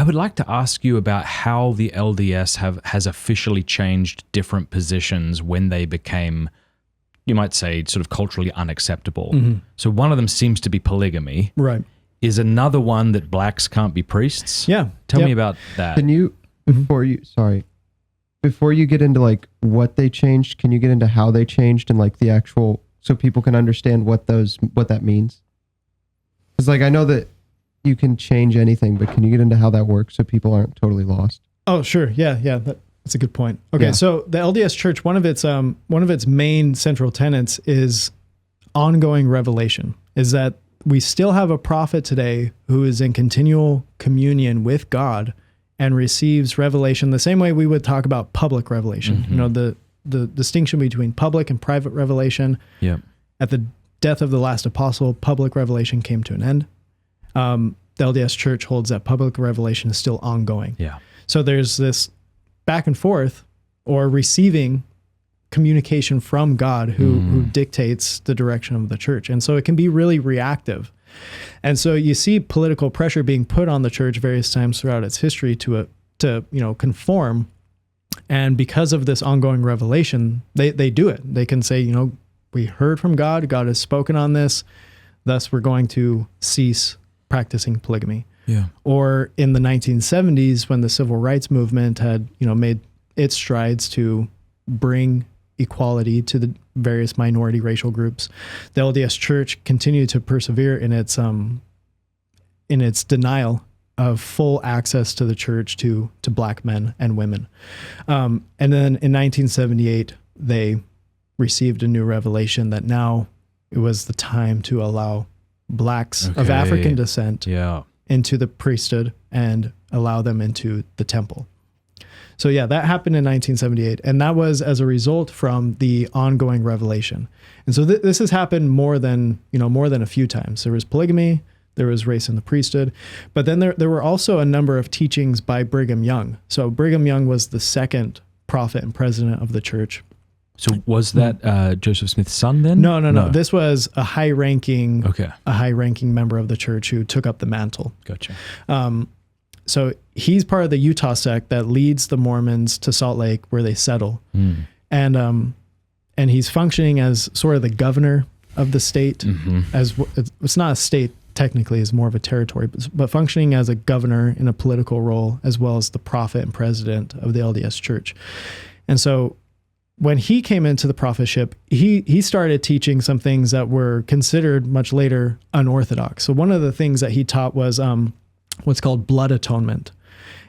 would like to ask you about how the LDS has officially changed different positions when they became, you might say, sort of culturally unacceptable. Mm-hmm. So one of them seems to be polygamy. Right. Is another one that blacks can't be priests? Yeah. Tell me about that. Can you, before you get into like what they changed, can you get into how they changed and like the actual, so people can understand what that means? Because like I know that you can change anything, but can you get into how that works so people aren't totally lost? Oh, sure. Yeah. That's a good point. Okay. Yeah. So the LDS Church, one of its main central tenets is ongoing revelation, is that we still have a prophet today who is in continual communion with God and receives revelation the same way we would talk about public revelation. Mm-hmm. You know, the distinction between public and private revelation. Yeah. At the death of the last apostle, public revelation came to an end. The LDS Church holds that public revelation is still ongoing. Yeah. So there's this back and forth or receiving communication from God who dictates the direction of the church. And so it can be really reactive. And so you see political pressure being put on the church various times throughout its history to conform. And because of this ongoing revelation, they do it. They can say, we heard from God, God has spoken on this, thus we're going to cease practicing polygamy. Yeah. Or in the 1970s, when the civil rights movement had, made its strides to bring equality to the various minority racial groups, the LDS Church continued to persevere in its denial of full access to the church to black men and women. And then in 1978, they received a new revelation that now it was the time to allow blacks of African descent into the priesthood and allow them into the temple. So yeah, that happened in 1978. And that was as a result from the ongoing revelation. And so this has happened more than a few times. There was polygamy, there was race in the priesthood, but then there were also a number of teachings by Brigham Young. So Brigham Young was the second prophet and president of the church. So was that Joseph Smith's son then? No. This was a high-ranking member of the church who took up the mantle. Gotcha. So he's part of the Utah sect that leads the Mormons to Salt Lake, where they settle, and he's functioning as sort of the governor of the state. Mm-hmm. As it's not a state technically, it's more of a territory, but functioning as a governor in a political role, as well as the prophet and president of the LDS Church. And so when he came into the prophetship, he started teaching some things that were considered much later unorthodox. So one of the things that he taught was what's called blood atonement.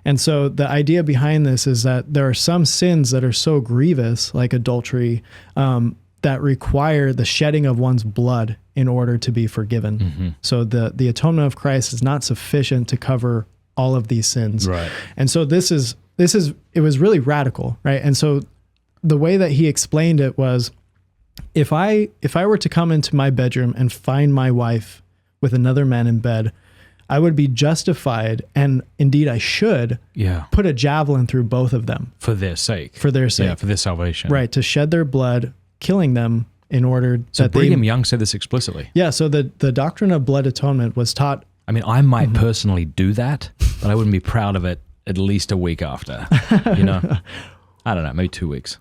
And so the idea behind this is that there are some sins that are so grievous, like adultery, that require the shedding of one's blood in order to be forgiven. Mm-hmm. So the atonement of Christ is not sufficient to cover all of these sins. Right. And so it was really radical, right? And so the way that he explained it was, if I were to come into my bedroom and find my wife with another man in bed, I would be justified, and indeed I should, put a javelin through both of them. For their sake. For their sake. Yeah, for their salvation. Right, to shed their blood, killing them in order so Brigham Young said this explicitly. Yeah, so the doctrine of blood atonement was taught. I mean, I might personally do that, but I wouldn't be proud of it at least a week after. I don't know, maybe 2 weeks.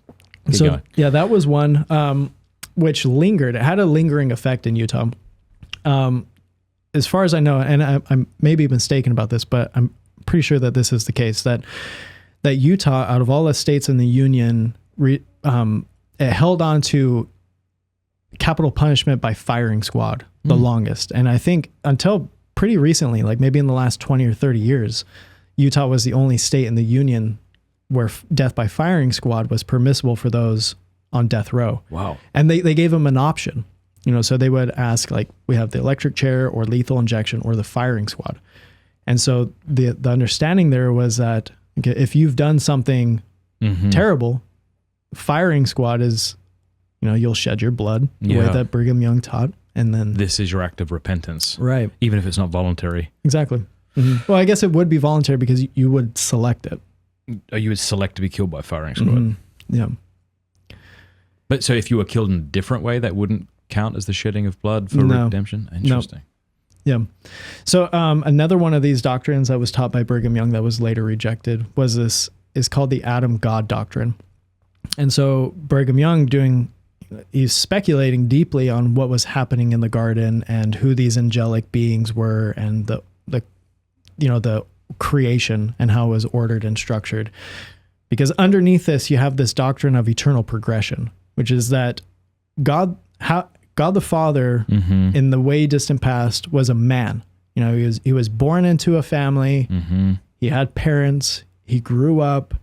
Keep going. Yeah, that was one which lingered. It had a lingering effect in Utah. As far as I know, and I'm maybe mistaken about this, but I'm pretty sure that this is the case, that Utah, out of all the states in the Union, it held on to capital punishment by firing squad the longest. And I think until pretty recently, like maybe in the last 20 or 30 years, Utah was the only state in the Union where death by firing squad was permissible for those on death row. Wow. And they gave them an option. So they would ask, like, we have the electric chair or lethal injection or the firing squad. And so the understanding there was that if you've done something terrible, firing squad is, you'll shed your blood the way that Brigham Young taught. And then this is your act of repentance. Right. Even if it's not voluntary. Exactly. Mm-hmm. Well, I guess it would be voluntary because you would select it. Oh, you would select to be killed by firing squad. Mm-hmm. Yeah. But so if you were killed in a different way, that wouldn't count as the shedding of blood for redemption? Interesting. Yeah. So another one of these doctrines that was taught by Brigham Young that was later rejected is called the Adam God doctrine. And so Brigham Young he's speculating deeply on what was happening in the garden and who these angelic beings were and the creation and how it was ordered and structured. Because underneath this, you have this doctrine of eternal progression, which is that God the Father, in the way distant past, was a man. He was born into a family. He had parents. He grew up.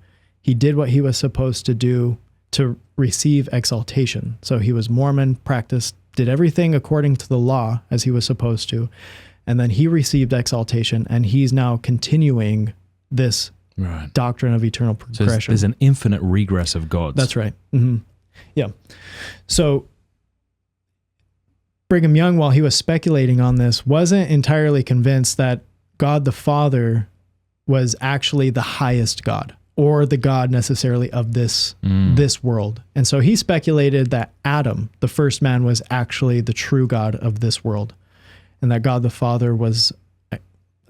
He did what he was supposed to do to receive exaltation. So he was Mormon, did everything according to the law as he was supposed to. And then he received exaltation, and he's now continuing this doctrine of eternal progression. So there's an infinite regress of gods. That's right. Yeah. So Brigham Young, while he was speculating on this, wasn't entirely convinced that God the Father was actually the highest God or the God necessarily of this world. And so he speculated that Adam, the first man, was actually the true God of this world, and that God the Father was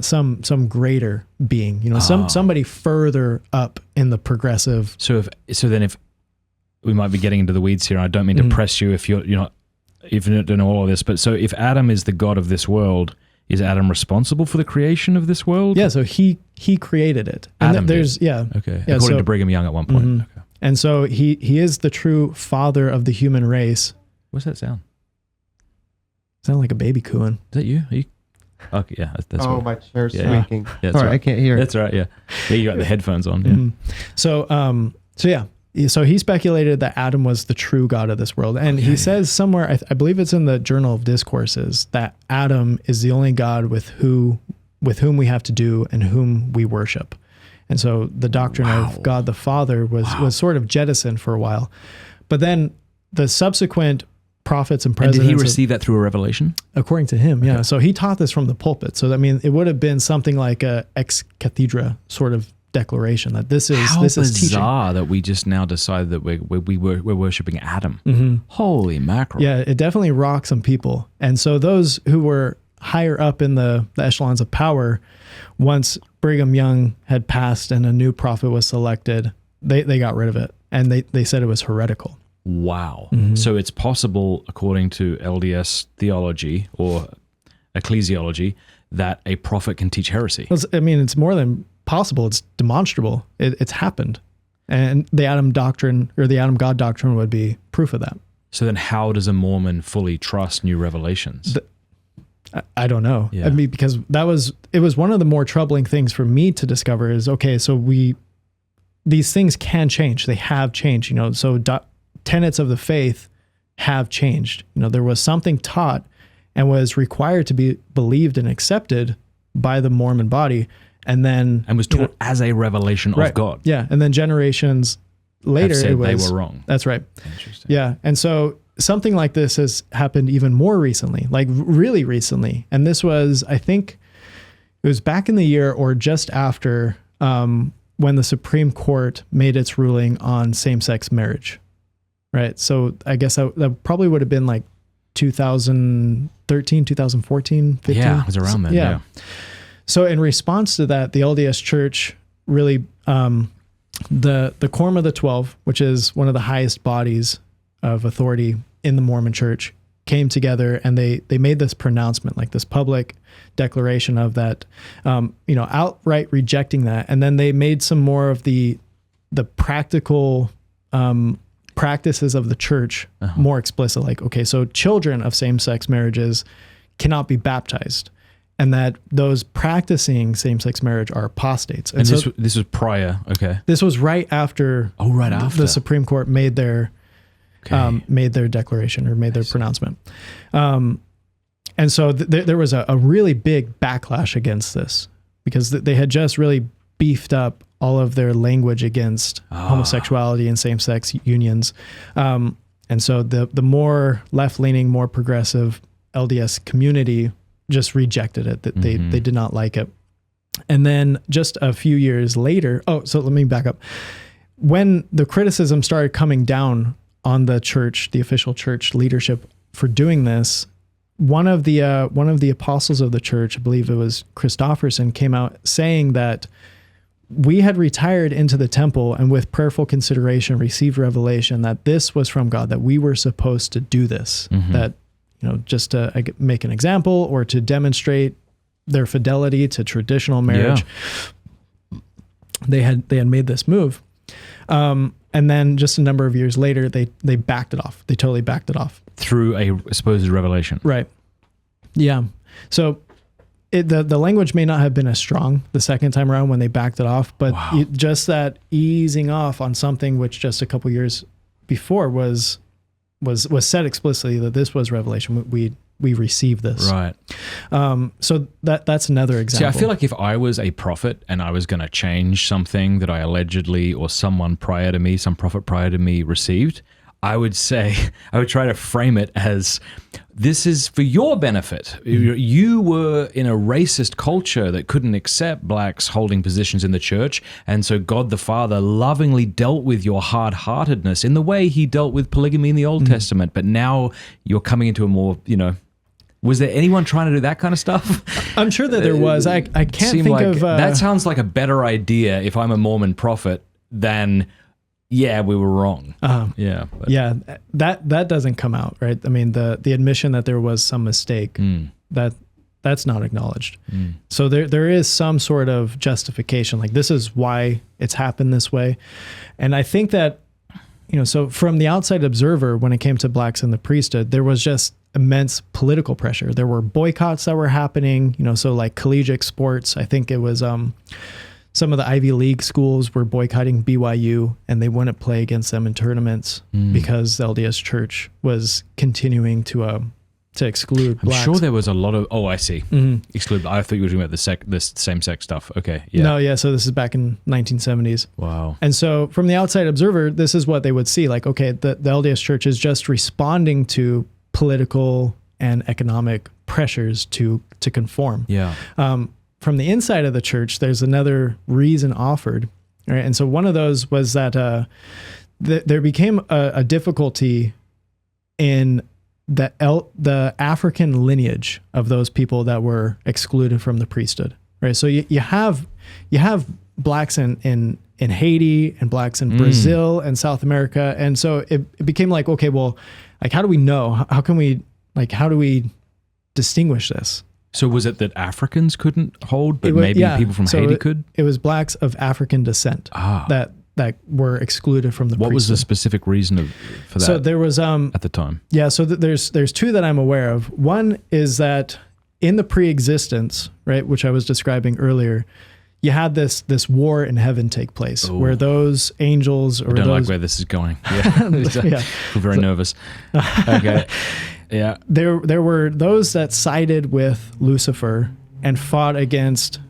some greater being, somebody further up in the progressive. So then if we might be getting into the weeds here, and I don't mean to press you if you're not, if you don't know all of this, but so if Adam is the God of this world, is Adam responsible for the creation of this world? Yeah, so he created it. And Adam there's did. Okay. Yeah, According to Brigham Young at one point. Okay. And so he is the true father of the human race. What's that sound? Sound like a baby cooing. Is that you? Are you? Okay, yeah, that's Oh, right. my chair's Yeah. squeaking. Yeah, Sorry, right. I can't hear it. That's right, yeah. Yeah, you got the headphones on. Yeah. So he speculated that Adam was the true God of this world. And he says somewhere, I believe it's in the Journal of Discourses, that Adam is the only God with whom we have to do and whom we worship. And so the doctrine of God the Father was sort of jettisoned for a while. But then the subsequent prophets and presidents... And did he receive that through a revelation? According to him, yeah. So he taught this from the pulpit. So, I mean, it would have been something like a ex cathedra sort of declaration that this is teaching. Bizarre that we just now decided that we're worshiping Adam. Holy mackerel. Yeah, it definitely rocked some people. And so those who were higher up in the echelons of power, once Brigham Young had passed and a new prophet was selected, they got rid of it. And they said it was heretical. Wow. So it's possible, according to LDS theology or ecclesiology, that a prophet can teach heresy. Well, I mean, it's more than possible. It's demonstrable. It's happened. And the Adam doctrine or the Adam God doctrine would be proof of that. So then how does a Mormon fully trust new revelations? I don't know. Yeah. I mean, because it was one of the more troubling things for me to discover is, okay, so these things can change. They have changed, so tenets of the faith have changed. There was something taught and was required to be believed and accepted by the Mormon body. And was taught as a revelation of God. Yeah. And then generations later, they were wrong. That's right. Interesting. Yeah. And so something like this has happened even more recently, like really recently. And this was, I think it was back in the year or just after when the Supreme Court made its ruling on same-sex marriage. Right. So I guess that probably would have been like 2013, 2014, 15. Yeah, it was around then. Yeah. So in response to that, the LDS Church really, the Quorum of the 12, which is one of the highest bodies of authority in the Mormon Church, came together and they made this pronouncement, like this public declaration of that, outright rejecting that. And then they made some more of the practical practices of the church more explicit. Like, okay, so children of same-sex marriages cannot be baptized. And that those practicing same-sex marriage are apostates. And so this was prior, okay. This was right after. Oh, right after the Supreme Court made their declaration or made their pronouncement. And so there was a really big backlash against this because they had just really beefed up all of their language against homosexuality and same-sex unions. And so the more left-leaning, more progressive LDS community just rejected it, that they did not like it. And then just a few years later, so let me back up. When the criticism started coming down on the church, the official church leadership for doing this, one of the apostles of the church, I believe it was Christopherson, came out saying that we had retired into the temple and with prayerful consideration received revelation that this was from God, that we were supposed to do this, that, just to make an example or to demonstrate their fidelity to traditional marriage. They had made this move. And then just a number of years later, they backed it off. They totally backed it off. Through a supposed revelation. Right. Yeah. So the language may not have been as strong the second time around when they backed it off, but just that easing off on something which just a couple years before was said explicitly that this was revelation. We received this. Right. So that's another example. See, I feel like if I was a prophet and I was going to change something that I allegedly or some prophet prior to me received, I would try to frame it as, this is for your benefit. You were in a racist culture that couldn't accept blacks holding positions in the church, and so God the Father lovingly dealt with your hard-heartedness in the way he dealt with polygamy in the Old Testament, but now you're coming into a more, was there anyone trying to do that kind of stuff? I'm sure that there was. I can't think of... that sounds like a better idea if I'm a Mormon prophet than... Yeah, we were wrong. Yeah, that doesn't come out, right? I mean, the admission that there was some mistake, that's not acknowledged. So there is some sort of justification, like this is why it's happened this way. And I think that, so from the outside observer, when it came to blacks in the priesthood, there was just immense political pressure. There were boycotts that were happening, so like collegiate sports. I think it was some of the Ivy League schools were boycotting BYU, and they wouldn't play against them in tournaments because the LDS Church was continuing to exclude blacks. I'm sure there was a lot of... Oh, I see. Exclude. I thought you were talking about the same-sex stuff. Okay, yeah. No, yeah, so this is back in 1970s. Wow. And so from the outside observer, this is what they would see. Like, okay, the LDS Church is just responding to political and economic pressures to conform. Yeah. From the inside of the church, there's another reason offered, right? And so one of those was that there became a difficulty in the African lineage of those people that were excluded from the priesthood, right? So you have blacks in Haiti and blacks in Brazil and South America, and so it became like, okay, well, like how do we know? How do we distinguish this? So was it that Africans couldn't hold, but maybe people from Haiti could? It was blacks of African descent that were excluded from the priesthood. What was the specific reason for that? So there was at the time. Yeah, so there's two that I'm aware of. One is that in the pre-existence, right, which I was describing earlier, you had this war in heaven take place where those angels or I don't like where this is going. Yeah, I feel very nervous. Okay. Yeah. There were those that sided with Lucifer and fought against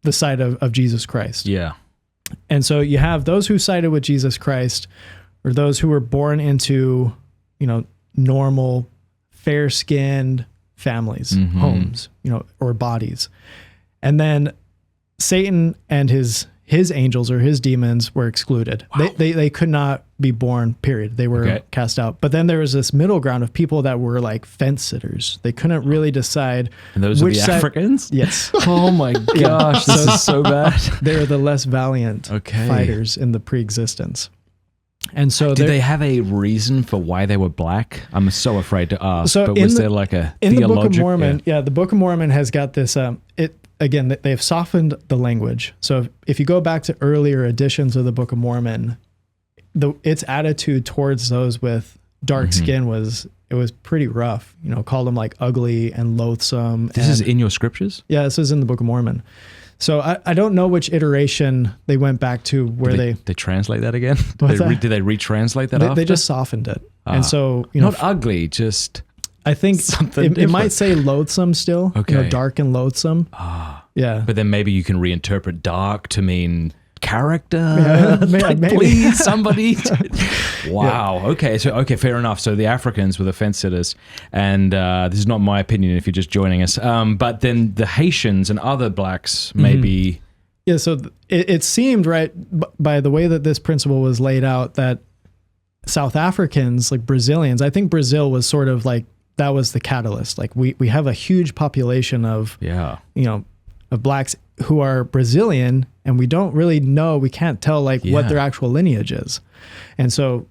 the side of Jesus Christ. Yeah. And so you have those who sided with Jesus Christ, or those who were born into, normal, fair-skinned families, homes, or bodies. And then Satan and his angels or his demons were excluded. Wow. They could not be born, period. They were cast out. But then there was this middle ground of people that were like fence sitters. They couldn't really decide. And those are the Africans? Yes. Oh my gosh, this is so bad. They were the less valiant fighters in the pre-existence. And so did they have a reason for why they were black? I'm so afraid to ask, but was there like a in the Book of Mormon? Yeah, the Book of Mormon has got this, again, they've softened the language. So if you go back to earlier editions of the Book of Mormon, its attitude towards those with dark skin was pretty rough. Called them like ugly and loathsome. This is in your scriptures? Yeah, this is in the Book of Mormon. So I don't know which iteration they went back to where they translate that again. Did they retranslate that? They just softened it, and so not ugly, just. I think it might say loathsome still. Okay. Dark and loathsome. Yeah. But then maybe you can reinterpret dark to mean character. Maybe. Please, somebody. Wow. Yeah. Okay. So, fair enough. So the Africans were the fence sitters. And this is not my opinion if you're just joining us. But then the Haitians and other blacks maybe. Yeah. So it seemed, right, by the way that this principle was laid out, that South Africans, like Brazilians, I think Brazil was sort of like that was the catalyst. Like we have a huge population of, Yeah. of blacks who are Brazilian, and we don't really know, we can't tell like Yeah. what their actual lineage is. And so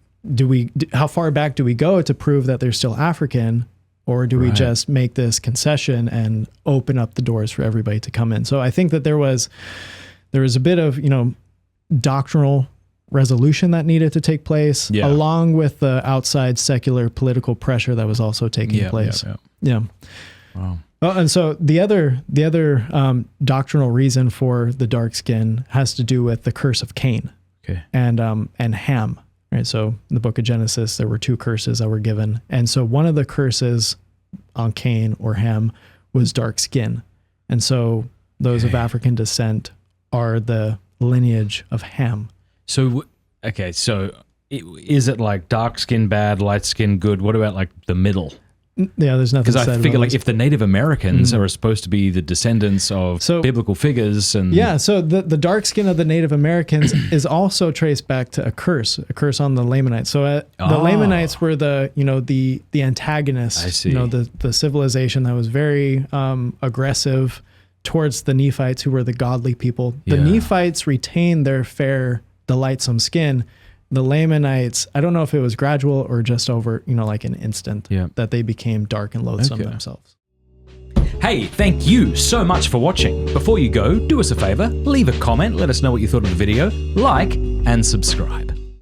how far back do we go to prove that they're still African, or do we Right. just make this concession and open up the doors for everybody to come in? So I think that there was a bit of, doctrinal resolution that needed to take place, Yeah. along with the outside secular political pressure that was also taking Yeah, place. yeah. Yeah. Wow. Well, and so the other doctrinal reason for the dark skin has to do with the curse of Cain Okay. and Ham. Right. So in the book of Genesis, there were 2 curses that were given, and so one of the curses on Cain or Ham was dark skin, and so those of Okay. African descent are the lineage of Ham. So, okay. So is it like dark skin bad, light skin good? What about like the middle? Yeah, there's nothing. Because I said figure about like this. if the Native Americans are supposed to be the descendants of biblical figures and Yeah, so the dark skin of the Native Americans is also traced back to a curse on the Lamanites. So the Lamanites were the antagonists. I see. The civilization that was very aggressive towards the Nephites, who were the godly people. The Yeah. Nephites retained their fair, delightsome skin. The Lamanites, I don't know if it was gradual or just over, like an instant, Yeah. that they became dark and loathsome Okay. themselves. Hey, thank you so much for watching. Before you go, do us a favor, leave a comment, let us know what you thought of the video, like, and subscribe.